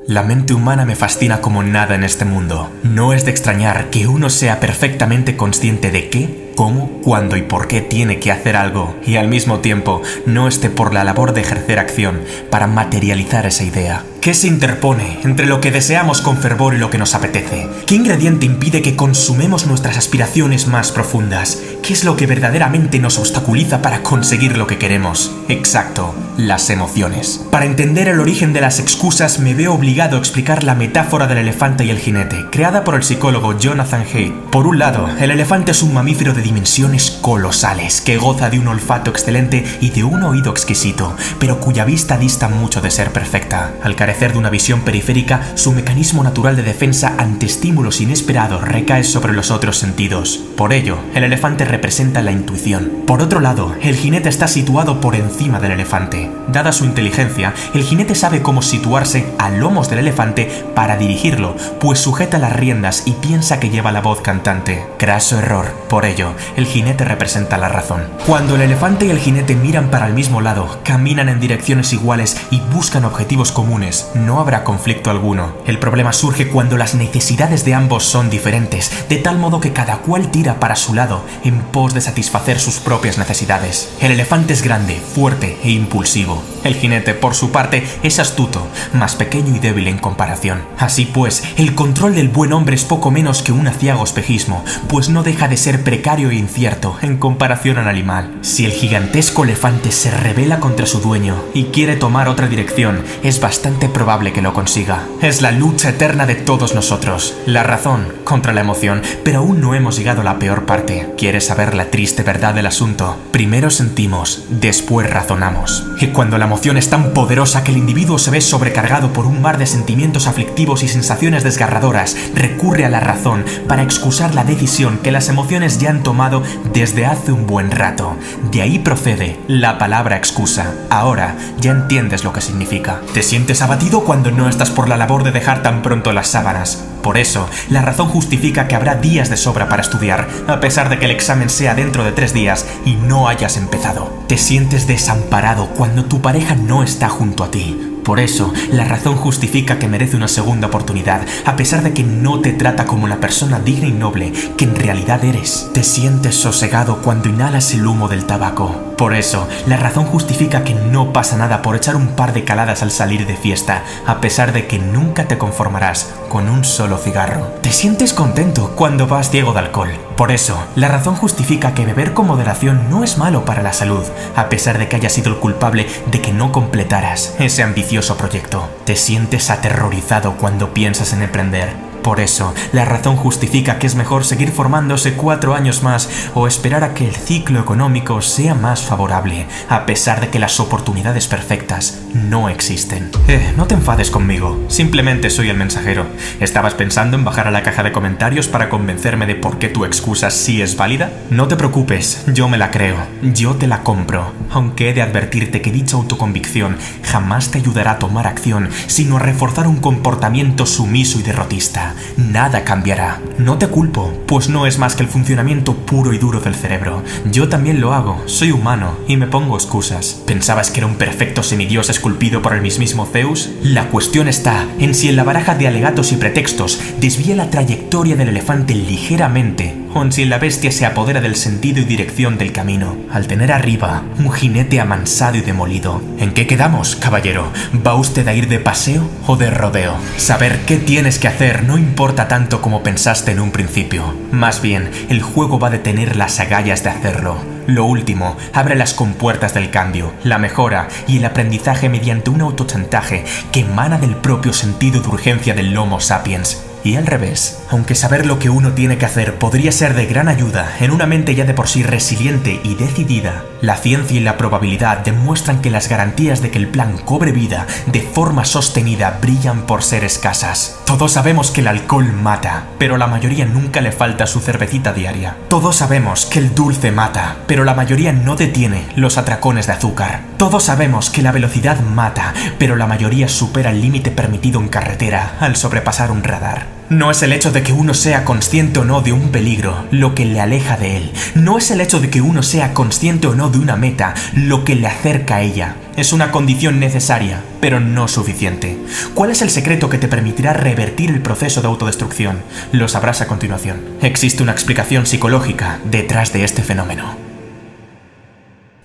La mente humana me fascina como nada en este mundo. No es de extrañar que uno sea perfectamente consciente de qué, cómo, cuándo y por qué tiene que hacer algo y al mismo tiempo no esté por la labor de ejercer acción para materializar esa idea. ¿Qué se interpone entre lo que deseamos con fervor y lo que nos apetece? ¿Qué ingrediente impide que consumemos nuestras aspiraciones más profundas? ¿Qué es lo que verdaderamente nos obstaculiza para conseguir lo que queremos? Exacto, las emociones. Para entender el origen de las excusas me veo obligado a explicar la metáfora del elefante y el jinete, creada por el psicólogo Jonathan Haidt. Por un lado, el elefante es un mamífero de dimensiones colosales, que goza de un olfato excelente y de un oído exquisito, pero cuya vista dista mucho de ser perfecta. Al carecer de una visión periférica, su mecanismo natural de defensa ante estímulos inesperados recae sobre los otros sentidos. Por ello, el elefante representa la intuición. Por otro lado, el jinete está situado por encima del elefante. Dada su inteligencia, el jinete sabe cómo situarse a lomos del elefante para dirigirlo, pues sujeta las riendas y piensa que lleva la voz cantante. Craso error. Por ello, el jinete representa la razón. Cuando el elefante y el jinete miran para el mismo lado, caminan en direcciones iguales y buscan objetivos comunes, no habrá conflicto alguno. El problema surge cuando las necesidades de ambos son diferentes, de tal modo que cada cual tira para su lado en pos de satisfacer sus propias necesidades. El elefante es grande, fuerte e impulsivo. El jinete, por su parte, es astuto, más pequeño y débil en comparación. Así pues, el control del buen hombre es poco menos que un aciago espejismo, pues no deja de ser precario e incierto en comparación al animal. Si el gigantesco elefante se rebela contra su dueño y quiere tomar otra dirección, es bastante probable que lo consiga. Es la lucha eterna de todos nosotros, la razón contra la emoción, pero aún no hemos llegado a la peor parte. ¿Quieres saber la triste verdad del asunto? Primero sentimos, después razonamos. Y cuando la emoción es tan poderosa que el individuo se ve sobrecargado por un mar de sentimientos aflictivos y sensaciones desgarradoras, recurre a la razón para excusar la decisión que las emociones ya han tomado desde hace un buen rato. De ahí procede la palabra excusa. Ahora ya entiendes lo que significa. Te sientes abatido cuando no estás por la labor de dejar tan pronto las sábanas. Por eso, la razón justifica que habrá días de sobra para estudiar, a pesar de que el examen sea dentro de 3 días y no hayas empezado. Te sientes desamparado cuando tu pareja no está junto a ti. Por eso, la razón justifica que merece una segunda oportunidad, a pesar de que no te trata como la persona digna y noble que en realidad eres. Te sientes sosegado cuando inhalas el humo del tabaco. Por eso, la razón justifica que no pasa nada por echar un par de caladas al salir de fiesta, a pesar de que nunca te conformarás con un solo cigarro. Te sientes contento cuando vas ciego de alcohol. Por eso, la razón justifica que beber con moderación no es malo para la salud, a pesar de que hayas sido el culpable de que no completaras ese ambicioso proyecto. Te sientes aterrorizado cuando piensas en emprender. Por eso, la razón justifica que es mejor seguir formándose 4 años más o esperar a que el ciclo económico sea más favorable, a pesar de que las oportunidades perfectas no existen. No te enfades conmigo, simplemente soy el mensajero. ¿Estabas pensando en bajar a la caja de comentarios para convencerme de por qué tu excusa sí es válida? No te preocupes, yo me la creo, yo te la compro, aunque he de advertirte que dicha autoconvicción jamás te ayudará a tomar acción, sino a reforzar un comportamiento sumiso y derrotista. Nada cambiará. No te culpo, pues no es más que el funcionamiento puro y duro del cerebro. Yo también lo hago, soy humano y me pongo excusas. ¿Pensabas que era un perfecto semidios esculpido por el mismísimo Zeus? La cuestión está en si en la baraja de alegatos y pretextos desvía la trayectoria del elefante ligeramente, o en si la bestia se apodera del sentido y dirección del camino, al tener arriba un jinete amansado y demolido. ¿En qué quedamos, caballero? ¿Va usted a ir de paseo o de rodeo? Saber qué tienes que hacer no importa tanto como pensaste en un principio. Más bien, el juego va a detener las agallas de hacerlo. Lo último, abre las compuertas del cambio, la mejora y el aprendizaje mediante un autochantaje que emana del propio sentido de urgencia del Homo sapiens. Y al revés, aunque saber lo que uno tiene que hacer podría ser de gran ayuda en una mente ya de por sí resiliente y decidida, la ciencia y la probabilidad demuestran que las garantías de que el plan cobre vida de forma sostenida brillan por ser escasas. Todos sabemos que el alcohol mata, pero la mayoría nunca le falta su cervecita diaria. Todos sabemos que el dulce mata, pero la mayoría no detiene los atracones de azúcar. Todos sabemos que la velocidad mata, pero la mayoría supera el límite permitido en carretera al sobrepasar un radar. No es el hecho de que uno sea consciente o no de un peligro lo que le aleja de él. No es el hecho de que uno sea consciente o no de una meta lo que le acerca a ella. Es una condición necesaria, pero no suficiente. ¿Cuál es el secreto que te permitirá revertir el proceso de autodestrucción? Lo sabrás a continuación. Existe una explicación psicológica detrás de este fenómeno.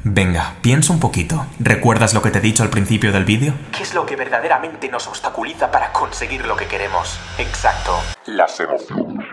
Venga, piensa un poquito. ¿Recuerdas lo que te he dicho al principio del vídeo? ¿Qué es lo que verdaderamente nos obstaculiza para conseguir lo que queremos? Exacto. Las emociones.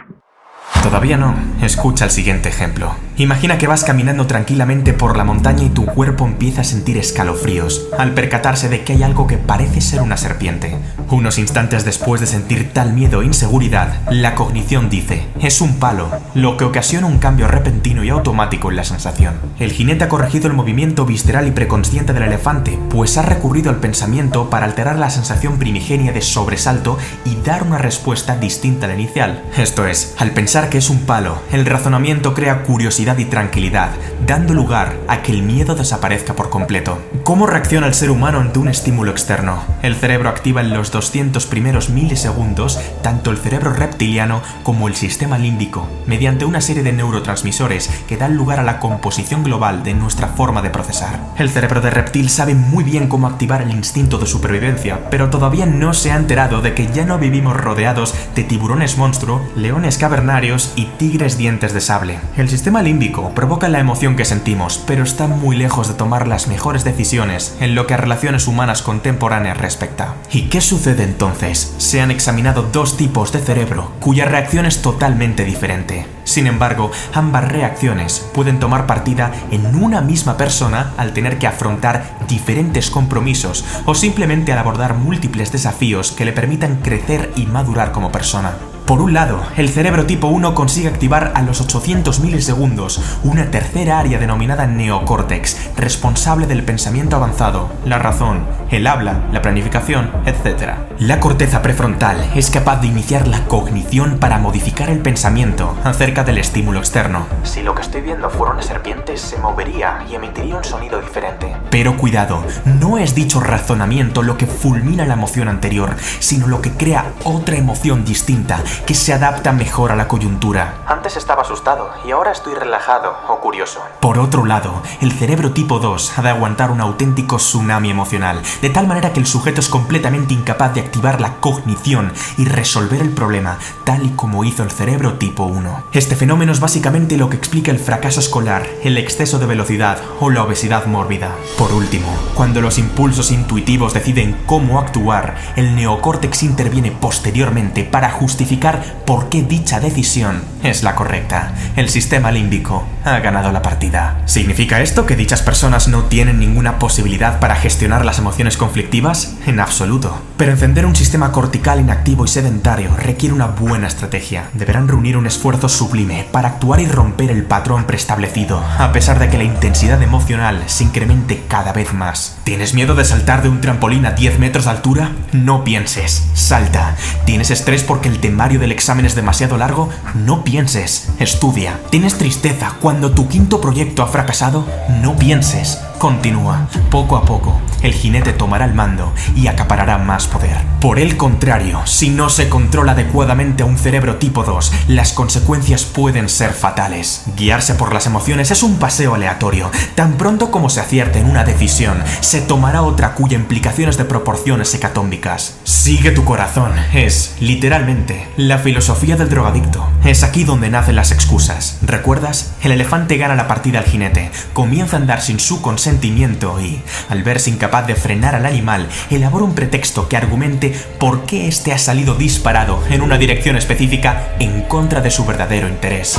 Todavía no. Escucha el siguiente ejemplo. Imagina que vas caminando tranquilamente por la montaña y tu cuerpo empieza a sentir escalofríos al percatarse de que hay algo que parece ser una serpiente. Unos instantes después de sentir tal miedo e inseguridad, la cognición dice, es un palo, lo que ocasiona un cambio repentino y automático en la sensación. El jinete ha corregido el movimiento visceral y preconsciente del elefante, pues ha recurrido al pensamiento para alterar la sensación primigenia de sobresalto y dar una respuesta distinta a la inicial. Esto es, al pensar que es un palo, el razonamiento crea curiosidad y tranquilidad, dando lugar a que el miedo desaparezca por completo. ¿Cómo reacciona el ser humano ante un estímulo externo? El cerebro activa en los 200 primeros milisegundos tanto el cerebro reptiliano como el sistema límbico, mediante una serie de neurotransmisores que dan lugar a la composición global de nuestra forma de procesar. El cerebro de reptil sabe muy bien cómo activar el instinto de supervivencia, pero todavía no se ha enterado de que ya no vivimos rodeados de tiburones monstruo, leones cavernarios y tigres dientes de sable. El sistema límbico provoca la emoción que sentimos, pero está muy lejos de tomar las mejores decisiones en lo que a relaciones humanas contemporáneas respecta. ¿Y qué sucede entonces? Se han examinado dos tipos de cerebro cuya reacción es totalmente diferente. Sin embargo, ambas reacciones pueden tomar partida en una misma persona al tener que afrontar diferentes compromisos o simplemente al abordar múltiples desafíos que le permitan crecer y madurar como persona. Por un lado, el cerebro tipo 1 consigue activar a los 800 milisegundos una tercera área denominada neocórtex, responsable del pensamiento avanzado, la razón, el habla, la planificación, etc. La corteza prefrontal es capaz de iniciar la cognición para modificar el pensamiento acerca del estímulo externo. Si lo que estoy viendo fuera una serpiente, se movería y emitiría un sonido diferente. Pero cuidado, no es dicho razonamiento lo que fulmina la emoción anterior, sino lo que crea otra emoción distinta que se adapta mejor a la coyuntura. Antes estaba asustado y ahora estoy relajado o curioso. Por otro lado, el cerebro tipo 2 ha de aguantar un auténtico tsunami emocional, de tal manera que el sujeto es completamente incapaz de activar la cognición y resolver el problema, tal y como hizo el cerebro tipo 1. Este fenómeno es básicamente lo que explica el fracaso escolar, el exceso de velocidad o la obesidad mórbida. Por último, cuando los impulsos intuitivos deciden cómo actuar, el neocórtex interviene posteriormente para justificar por qué dicha decisión es la correcta. El sistema límbico ha ganado la partida. ¿Significa esto que dichas personas no tienen ninguna posibilidad para gestionar las emociones conflictivas? En absoluto. Pero encender un sistema cortical inactivo y sedentario requiere una buena estrategia. Deberán reunir un esfuerzo sublime para actuar y romper el patrón preestablecido, a pesar de que la intensidad emocional se incremente cada vez más. ¿Tienes miedo de saltar de un trampolín a 10 metros de altura? No pienses, salta. ¿Tienes estrés porque el temario del examen es demasiado largo? No pienses, estudia. ¿Tienes tristeza cuando tu quinto proyecto ha fracasado? No pienses, continúa. Poco a poco, el jinete tomará el mando y acaparará más poder. Por el contrario, si no se controla adecuadamente a un cerebro tipo 2, las consecuencias pueden ser fatales. Guiarse por las emociones es un paseo aleatorio. Tan pronto como se acierte en una decisión, se tomará otra cuya implicación es de proporciones hecatómbicas. Sigue tu corazón es, literalmente, la filosofía del drogadicto. Es aquí donde nacen las excusas. ¿Recuerdas? El elefante gana la partida al jinete, comienza a andar sin su consentimiento y, al verse incapaz de frenar al animal, elabora un pretexto que argumente por qué éste ha salido disparado en una dirección específica en contra de su verdadero interés.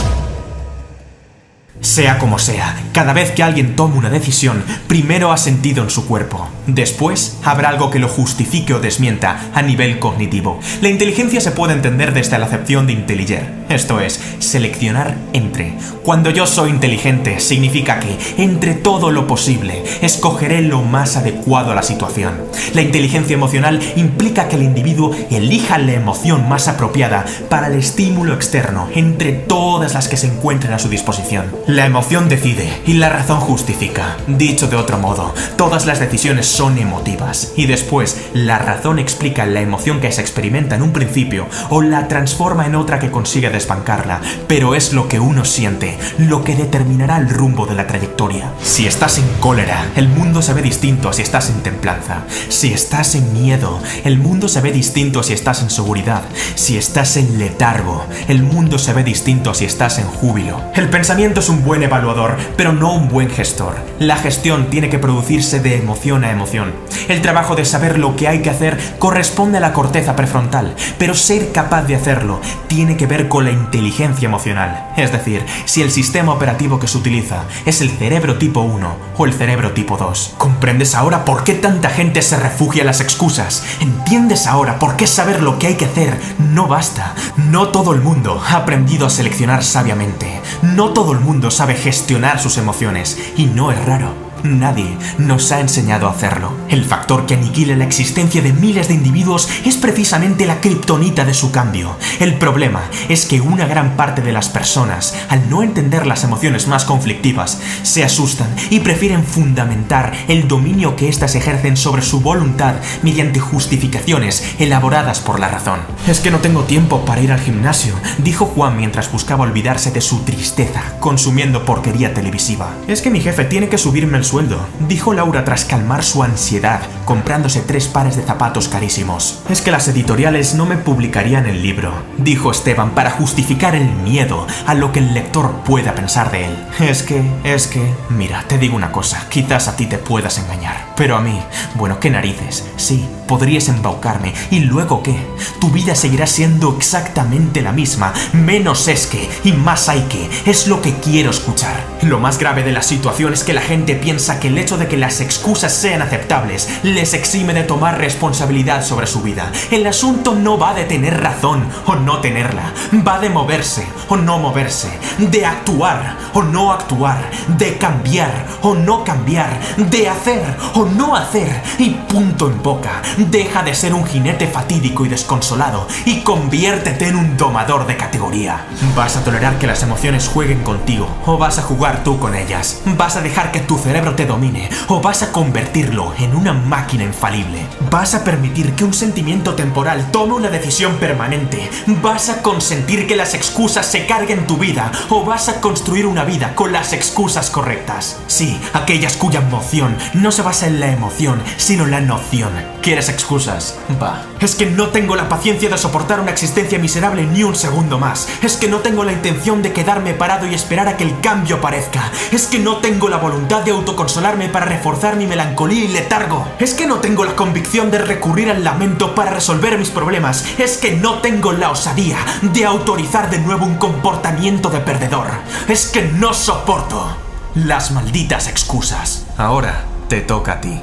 Sea como sea, cada vez que alguien toma una decisión, primero ha sentido en su cuerpo. Después, habrá algo que lo justifique o desmienta a nivel cognitivo. La inteligencia se puede entender desde la acepción de intelliger, esto es, seleccionar entre. Cuando yo soy inteligente, significa que, entre todo lo posible, escogeré lo más adecuado a la situación. La inteligencia emocional implica que el individuo elija la emoción más apropiada para el estímulo externo, entre todas las que se encuentren a su disposición. La emoción decide y la razón justifica. Dicho de otro modo, todas las decisiones son emotivas y después la razón explica la emoción que se experimenta en un principio o la transforma en otra que consigue desbancarla, pero es lo que uno siente lo que determinará el rumbo de la trayectoria. Si estás en cólera, el mundo se ve distinto a si estás en templanza. Si estás en miedo, el mundo se ve distinto a si estás en seguridad. Si estás en letargo, el mundo se ve distinto a si estás en júbilo. El pensamiento es un buen evaluador, pero no un buen gestor. La gestión tiene que producirse de emoción a emoción. El trabajo de saber lo que hay que hacer corresponde a la corteza prefrontal, pero ser capaz de hacerlo tiene que ver con la inteligencia emocional. Es decir, si el sistema operativo que se utiliza es el cerebro tipo 1 o el cerebro tipo 2. ¿Comprendes ahora por qué tanta gente se refugia en las excusas? ¿Entiendes ahora por qué saber lo que hay que hacer no basta? No todo el mundo ha aprendido a seleccionar sabiamente. No todo el mundo sabe gestionar sus emociones, y no es raro. Nadie nos ha enseñado a hacerlo. El factor que aniquila la existencia de miles de individuos es precisamente la kriptonita de su cambio. El problema es que una gran parte de las personas, al no entender las emociones más conflictivas, se asustan y prefieren fundamentar el dominio que éstas ejercen sobre su voluntad mediante justificaciones elaboradas por la razón. Es que no tengo tiempo para ir al gimnasio, dijo Juan mientras buscaba olvidarse de su tristeza, consumiendo porquería televisiva. Es que mi jefe tiene que subirme el sueldo, dijo Laura tras calmar su ansiedad, comprándose 3 pares de zapatos carísimos. Es que las editoriales no me publicarían el libro, dijo Esteban para justificar el miedo a lo que el lector pueda pensar de él. Es que, mira, te digo una cosa, quizás a ti te puedas engañar, pero a mí, bueno, qué narices, sí, podrías embaucarme, ¿y luego qué? Tu vida seguirá siendo exactamente la misma, menos es que, y más hay que, es lo que quiero escuchar. Lo más grave de la situación es que la gente piensa que el hecho de que las excusas sean aceptables les exime de tomar responsabilidad sobre su vida. El asunto no va de tener razón o no tenerla, va de moverse o no moverse, de actuar o no actuar, de cambiar o no cambiar, de hacer o no hacer, y punto en boca. Deja de ser un jinete fatídico y desconsolado y conviértete en un domador de categoría. ¿Vas a tolerar que las emociones jueguen contigo o vas a jugar tú con ellas? ¿Vas a dejar que tu cerebro te domine o vas a convertirlo en una máquina infalible? ¿Vas a permitir que un sentimiento temporal tome una decisión permanente? ¿Vas a consentir que las excusas se carguen tu vida o vas a construir una vida con las excusas correctas? Sí, aquellas cuya emoción no se basa en la emoción, sino en la noción. ¿Quieres excusas? Va. Es que no tengo la paciencia de soportar una existencia miserable ni un segundo más. Es que no tengo la intención de quedarme parado y esperar a que el cambio aparezca. Es que no tengo la voluntad de autoconsolarme para reforzar mi melancolía y letargo. Es que no tengo la convicción de recurrir al lamento para resolver mis problemas. Es que no tengo la osadía de autorizar de nuevo un comportamiento de perdedor. Es que no soporto las malditas excusas. Ahora te toca a ti.